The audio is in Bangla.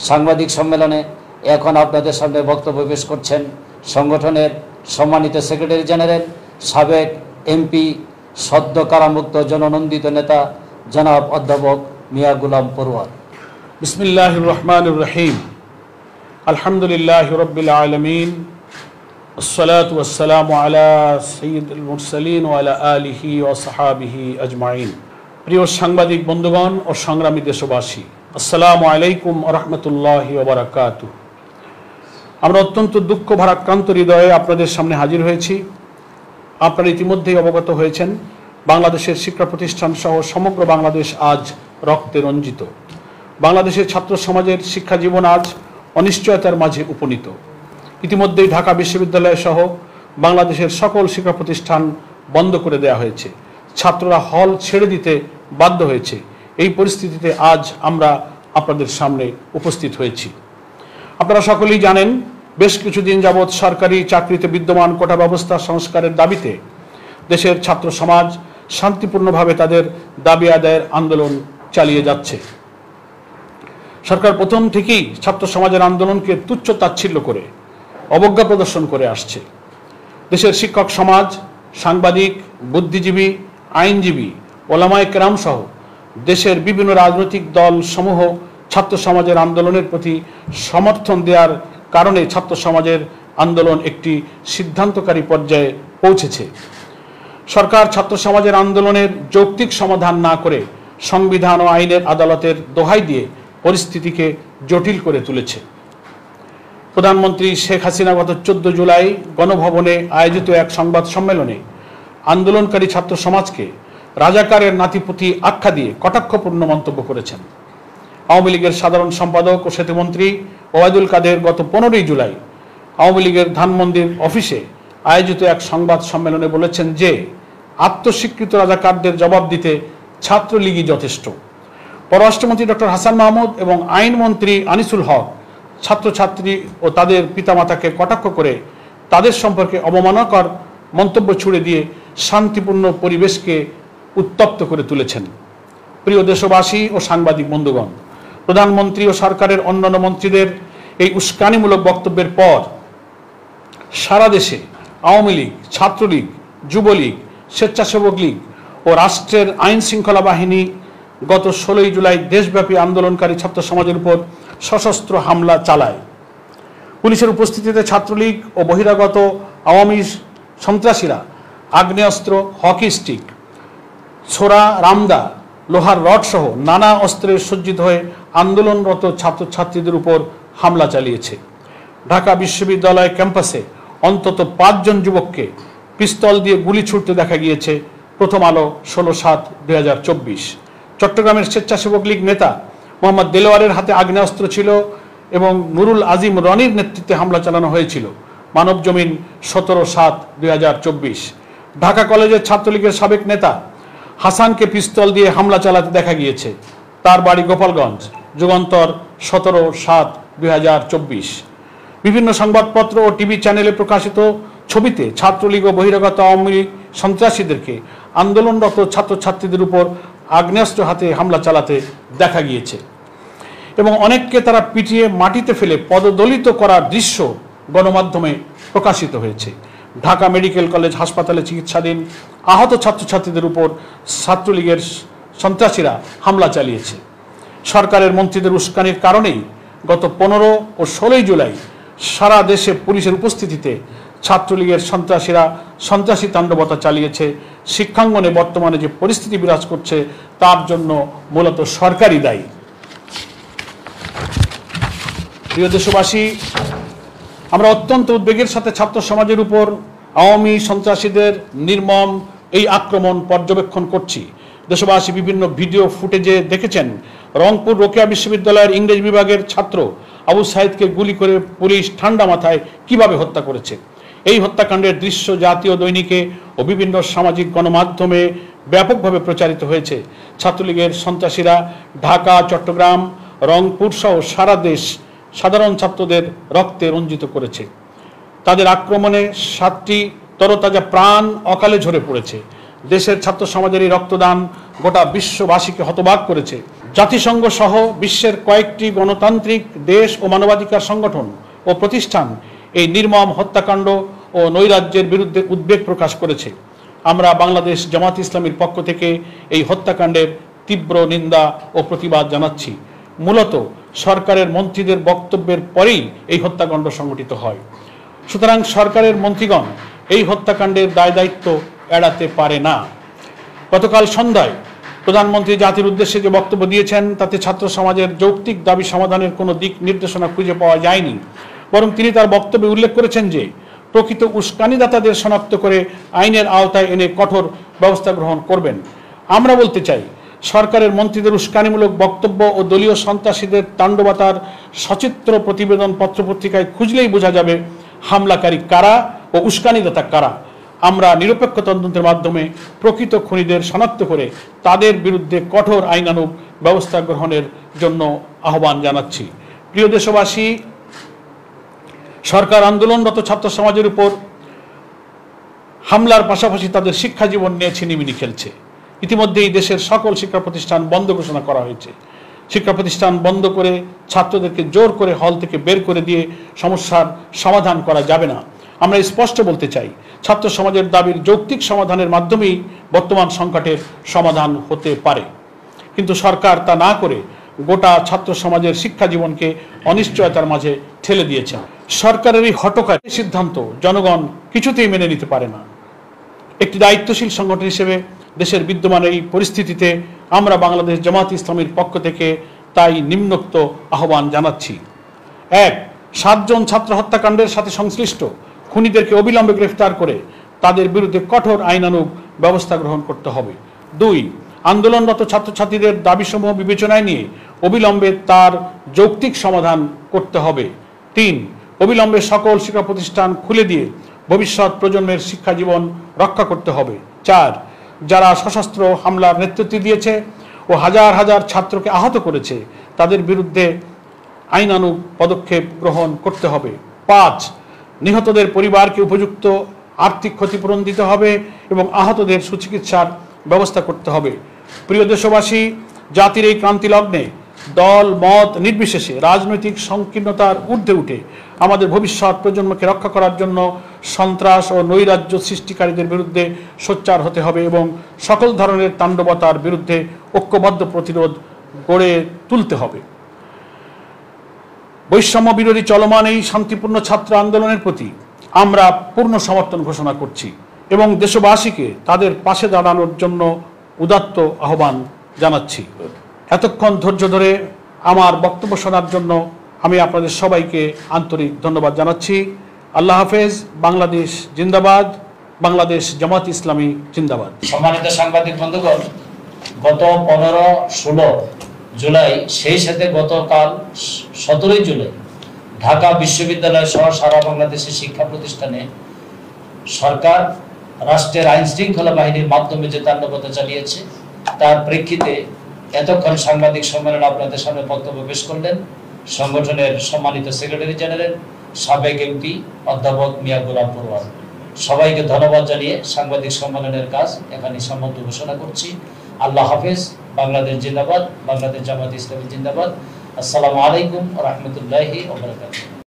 সাংবাদিক সম্মেলনে এখন আপনাদের সামনে বক্তব্য পেশ করছেন সংগঠনের সম্মানিত সেক্রেটারি জেনারেল, সাবেক এমপি, সদ্য কারামুক্ত জননন্দিত নেতা জনাব অধ্যাপক মিয়া গোলাম পরওয়ার। বিসমিল্লাহির রহমানির রহিম। আলহামদুলিল্লাহি রাব্বিল আলামিন। আসসালাতু ওয়াসসালামু আলা সাইয়্যিদিল মুরসালিন ওয়া আলা আলিহি ওয়া সাহাবিহি আজমাইন। প্রিয় সাংবাদিক বন্ধুগণ ও সংগ্রামী দেশবাসী, আসসালামু আলাইকুম ওয়া রাহমাতুল্লাহি ওয়া বারাকাতুহু। আমরা অত্যন্ত দুঃখ ভারাক্রান্ত হৃদয়ে আপনাদের সামনে হাজির হয়েছি। আপনারা ইতিমধ্যেই অবগত হয়েছেন, বাংলাদেশের শিক্ষা প্রতিষ্ঠান সহ সমগ্র বাংলাদেশ আজ রক্তে রঞ্জিত। বাংলাদেশের ছাত্র সমাজের শিক্ষা জীবন আজ অনিশ্চয়তার মাঝে উপনীত। ইতিমধ্যেই ঢাকা বিশ্ববিদ্যালয় সহ বাংলাদেশের সকল শিক্ষা প্রতিষ্ঠান বন্ধ করে দেওয়া হয়েছে। ছাত্ররা হল ছেড়ে দিতে বাধ্য হয়েছে। এই পরিস্থিতিতে আজ আমরা আপনাদের সামনে উপস্থিত হয়েছি। আপনারা সকলেই জানেন, বেশ কিছুদিন যাবৎ সরকারি চাকরিতে বিদ্যমান কোটা ব্যবস্থা সংস্কারের দাবিতে দেশের ছাত্র সমাজ শান্তিপূর্ণভাবে তাদের দাবি আদায়ের আন্দোলন চালিয়ে যাচ্ছে। সরকার প্রথম থেকেই ছাত্র সমাজের আন্দোলনকে তুচ্ছ তাচ্ছিল্য করে অবজ্ঞা প্রদর্শন করে আসছে। দেশের শিক্ষক সমাজ, সাংবাদিক, বুদ্ধিজীবী, আইনজীবী, ওলামায়ে কেরাম সহ দেশের বিভিন্ন রাজনৈতিক দল সমূহ ছাত্র সমাজের আন্দোলনের প্রতি সমর্থন দেওয়ার কারণে ছাত্র সমাজের আন্দোলন একটি সিদ্ধান্তকারী পর্যায়ে পৌঁছেছে। সরকার ছাত্র সমাজের আন্দোলনের যৌক্তিক সমাধান না করে সংবিধান ও আইনের আদালতের দোহাই দিয়ে পরিস্থিতিকে জটিল করে তুলেছে। প্রধানমন্ত্রী শেখ হাসিনা গত 14 জুলাই গণভবনে আয়োজিত এক সংবাদ সম্মেলনে আন্দোলনকারী ছাত্র সমাজকে রাজাকারের নাতিপুতি আখ্যা দিয়ে কটাক্ষপূর্ণ মন্তব্য করেছেন। আওয়ামী লীগের সাধারণ সম্পাদক ও সেতুমন্ত্রী ওবায়দুল কাদের গত 15 জুলাই আওয়ামী লীগের ধানমন্দির অফিসে আয়োজিত এক সংবাদ সম্মেলনে বলেছেন যে আত্মস্বীকৃত রাজাকারদের জবাব দিতে ছাত্রলীগই যথেষ্ট। পররাষ্ট্রমন্ত্রী ডক্টর হাসান মাহমুদ এবং আইনমন্ত্রী আনিসুল হক ছাত্রছাত্রী ও তাদের পিতামাতাকে কটাক্ষ করে তাদের সম্পর্কে অবমাননাকর মন্তব্য ছুড়ে দিয়ে শান্তিপূর্ণ পরিবেশকে উত্তপ্ত করে তুলেছেন। প্রিয় দেশবাসী ও সাংবাদিক বন্ধুগণ, প্রধানমন্ত্রী ও সরকারের অন্যান্য মন্ত্রীদের এই উস্কানিমূলক বক্তব্যের পর সারা দেশে আওয়ামী লীগ, ছাত্রলীগ, যুবলীগ, স্বেচ্ছাসেবক লীগ ও রাষ্ট্রের আইন শৃঙ্খলা বাহিনী গত 16 জুলাই দেশব্যাপী আন্দোলনকারী ছাত্র সমাজের উপর সশস্ত্র হামলা চালায়। পুলিশের উপস্থিতিতে ছাত্রলীগ ও বহিরাগত আওয়ামী সন্ত্রাসীরা আগ্নেয়াস্ত্র, হকি স্টিক, ছোরা, রামদা, লোহার রড সহ নানা অস্ত্রে সজ্জিত হয়ে আন্দোলনরত ছাত্রছাত্রীদের উপর হামলা চালিয়েছে। ঢাকা বিশ্ববিদ্যালয় ক্যাম্পাসে অন্তত 5 জন যুবককে পিস্তল দিয়ে গুলি ছুড়তে দেখা গিয়েছে। প্রথম আলো 16/7/2024। চট্টগ্রামের স্বেচ্ছাসেবক লীগ নেতা মোহাম্মদ দেলোয়ারের হাতে আগ্নেয়াস্ত্র ছিল এবং নুরুল আজিম রনির নেতৃত্বে হামলা চালানো হয়েছিল। মানব জমিন 17/7/2024। ঢাকা কলেজের ছাত্রলীগের সাবেক নেতা হাসানকে পিস্তল দিয়ে হামলা চালাতে দেখা গিয়েছে। তার বাড়ি গোপালগঞ্জ। যুগান্তর 17/7/2024। বিভিন্ন সংবাদপত্র ও টিভি চ্যানেলে প্রকাশিত ছবিতে ছাত্রলীগ ও বহিরাগত আওয়ামী লীগ সন্ত্রাসীদেরকে আন্দোলনরত ছাত্রছাত্রীদের উপর আগ্নেয়াস্ত্র হাতে হামলা চালাতে দেখা গিয়েছে এবং অনেককে তারা পিটিয়ে মাটিতে ফেলে পদদলিত করার দৃশ্য গণমাধ্যমে প্রকাশিত হয়েছে। ঢাকা মেডিকেল কলেজ হাসপাতালে চিকিৎসাধীন আহত ছাত্রছাত্রীদের উপর ছাত্রলীগের সন্ত্রাসীরা হামলা চালিয়েছে। সরকারের মন্ত্রীদের উস্কানির কারণেই গত 15 ও 16 জুলাই সারা দেশে পুলিশের উপস্থিতিতে ছাত্রলীগের সন্ত্রাসীরা সন্ত্রাসী তাণ্ডবতা চালিয়েছে। শিক্ষাঙ্গনে বর্তমানে যে পরিস্থিতি বিরাজ করছে তার জন্য মূলত সরকারই দায়ী। প্রিয় দেশবাসী, আমরা অত্যন্ত উদ্বেগের সাথে ছাত্র সমাজের উপর আওয়ামী সন্ত্রাসীদের নির্মম এই আক্রমণ পর্যবেক্ষণ করছি। দেশবাসী বিভিন্ন ভিডিও ফুটেজে দেখেছেন রংপুর রোকেয়া বিশ্ববিদ্যালয়ের ইংরেজি বিভাগের ছাত্র আবু সাইদকে গুলি করে পুলিশ ঠান্ডা মাথায় কিভাবে হত্যা করেছে। এই হত্যাকাণ্ডের দৃশ্য জাতীয় দৈনিকে ও বিভিন্ন সামাজিক গণমাধ্যমে ব্যাপকভাবে প্রচারিত হয়েছে। ছাত্রলীগের সন্ত্রাসীরা ঢাকা, চট্টগ্রাম, রংপুর সহ সারা দেশ সাধারণ ছাত্রদের রক্তে রঞ্জিত করেছে। তাদের আক্রমণে 7টি তরতাজা প্রাণ অকালে ঝরে পড়েছে। দেশের ছাত্র সমাজের এই রক্তদান গোটা বিশ্ববাসীকে হতবাক করেছে। জাতিসংঘ সহ বিশ্বের কয়েকটি গণতান্ত্রিক দেশ ও মানবাধিকার সংগঠন ও প্রতিষ্ঠান এই নির্মম হত্যাকাণ্ড ও নৈরাজ্যের বিরুদ্ধে উদ্বেগ প্রকাশ করেছে। আমরা বাংলাদেশ জামাত ইসলামীর পক্ষ থেকে এই হত্যাকাণ্ডের তীব্র নিন্দা ও প্রতিবাদ জানাচ্ছি। মূলত সরকারের মন্ত্রীদের বক্তব্যের পরেই এই হত্যাকাণ্ড সংঘটিত হয়। সুতরাং সরকারের মন্ত্রীগণ এই হত্যাকাণ্ডের দায় দায়িত্ব এড়াতে পারে না। গতকাল সন্ধ্যায় প্রধানমন্ত্রী জাতির উদ্দেশ্যে যে বক্তব্য দিয়েছেন তাতে ছাত্র সমাজের যৌক্তিক দাবি সমাধানের কোনো দিক নির্দেশনা খুঁজে পাওয়া যায়নি, বরং তিনি তার বক্তব্যে উল্লেখ করেছেন যে প্রকৃত উস্কানিদাতাদের শনাক্ত করে আইনের আওতায় এনে কঠোর ব্যবস্থা গ্রহণ করবেন। আমরা বলতে চাই, সরকারের মন্ত্রীদের উস্কানিমূলক বক্তব্য ও দলীয় সন্ত্রাসীদের তাণ্ডবতার সচিত্র প্রতিবেদন পত্রপত্রিকায় খুঁজলেই বোঝা যাবে হামলাকারী কারা ও উস্কানিদাতা কারা। আমরা নিরপেক্ষ তদন্তের মাধ্যমে প্রকৃত খুনিদের শনাক্ত করে তাদের বিরুদ্ধে কঠোর আইনানুগ ব্যবস্থা গ্রহণের জন্য আহ্বান জানাচ্ছি। প্রিয় দেশবাসী, সরকার আন্দোলনরত ছাত্র সমাজের উপর হামলার পাশাপাশি তাদের শিক্ষা জীবন নিয়ে ছিনিমিনি খেলছে। ইতিমধ্যেই দেশের সকল শিক্ষা প্রতিষ্ঠান বন্ধ ঘোষণা করা হয়েছে। শিক্ষা প্রতিষ্ঠান বন্ধ করে ছাত্রদেরকে জোর করে হল থেকে বের করে দিয়ে সমস্যার সমাধান করা যাবে না। আমরা স্পষ্ট বলতে চাই, ছাত্র সমাজের দাবির যৌক্তিক সমাধানের মাধ্যমেই বর্তমান সংকটের সমাধান হতে পারে, কিন্তু সরকার তা না করে গোটা ছাত্র সমাজের শিক্ষা জীবনকে অনিশ্চয়তার মাঝে ঠেলে দিয়েছেন। সরকারের এই হঠকারী সিদ্ধান্ত জনগণ কিছুতেই মেনে নিতে পারে না। একটি দায়িত্বশীল সংগঠন হিসেবে দেশের বিদ্যমান এই পরিস্থিতিতে আমরা বাংলাদেশ জামাত ইসলামীর পক্ষ থেকে তাই নিম্নোক্ত আহ্বান জানাচ্ছি। ১. ৭ জন ছাত্র হত্যাকাণ্ডের সাথে সংশ্লিষ্ট খুনিদেরকে অবিলম্বে গ্রেফতার করে তাদের বিরুদ্ধে কঠোর আইনানুগ ব্যবস্থা গ্রহণ করতে হবে। ২. আন্দোলনরত ছাত্রছাত্রীদের দাবিসমূহ বিবেচনায় নিয়ে অবিলম্বে তার যৌক্তিক সমাধান করতে হবে। ৩. অবিলম্বে সকল শিক্ষা প্রতিষ্ঠান খুলে দিয়ে ভবিষ্যৎ প্রজন্মের শিক্ষা জীবন রক্ষা করতে হবে। ৪. যারা সশস্ত্র হামলার নেতৃত্ব দিয়েছে ও হাজার হাজার ছাত্রকে আহত করেছে তাদের বিরুদ্ধে আইনানুগ পদক্ষেপ গ্রহণ করতে হবে। ৫. নিহতদের পরিবারকে উপযুক্ত আর্থিক ক্ষতিপূরণ দিতে হবে এবং আহতদের সুচিকিৎসার ব্যবস্থা করতে হবে। প্রিয় দেশবাসী, জাতির এই ক্রান্তি লগ্নে দল মত নির্বিশেষে রাজনৈতিক সংকীর্ণতার ঊর্ধ্বে উঠে আমাদের ভবিষ্যৎ প্রজন্মকে রক্ষা করার জন্য সন্ত্রাস ও নৈরাজ্য সৃষ্টিকারীদের বিরুদ্ধে সোচ্চার হতে হবে এবং সকল ধরনের তাণ্ডবতার বিরুদ্ধে ঐক্যবদ্ধ প্রতিরোধ গড়ে তুলতে হবে। বৈষম্য বিরোধী চলমান এই শান্তিপূর্ণ ছাত্র আন্দোলনের প্রতি আমরা পূর্ণ সমর্থন ঘোষণা করছি এবং দেশবাসীকে তাদের পাশে দাঁড়ানোর জন্য উদাত্ত আহ্বান জানাচ্ছি। এতক্ষণ ধৈর্য ধরে আমার বক্তব্য শোনার জন্য আমি আপনাদের সবাইকে আন্তরিক ধন্যবাদ জানাচ্ছি। আল্লাহ হাফেজ। বাংলাদেশ জিন্দাবাদ। বাংলাদেশ জামাত ইসলামী জিন্দাবাদ। সম্মানিত সাংবাদিক বন্ধুগণ, গত 15-16 জুলাই, সেই সাথে গতকাল 17 জুলাই ঢাকা বিশ্ববিদ্যালয় সহ সারা বাংলাদেশের শিক্ষা প্রতিষ্ঠানে সরকার রাষ্ট্রের আইন শৃঙ্খলা বাহিনীর মাধ্যমে যে তাণ্ডবতা চালিয়েছে তার প্রেক্ষিতে এতক্ষণ সাংবাদিক সম্মেলন আপনাদের সামনে বক্তব্য পেশ করলেন সংগঠনের সম্মানিত সেক্রেটারি জেনারেল সাবেক এমপি অধ্যাপক মিয়া গোলাম পরোয়ার। সবাইকে ধন্যবাদ জানিয়ে সাংবাদিক সম্মেলনের কাজ এখানে সম্মত ঘোষণা করছি। আল্লাহ হাফেজ। বাংলাদেশ জিন্দাবাদ। বাংলাদেশ জামাত ইসলামী জিন্দাবাদ। আসসালামু আলাইকুম ওয়া রাহমাতুল্লাহি ওয়া বারাকাতুহু।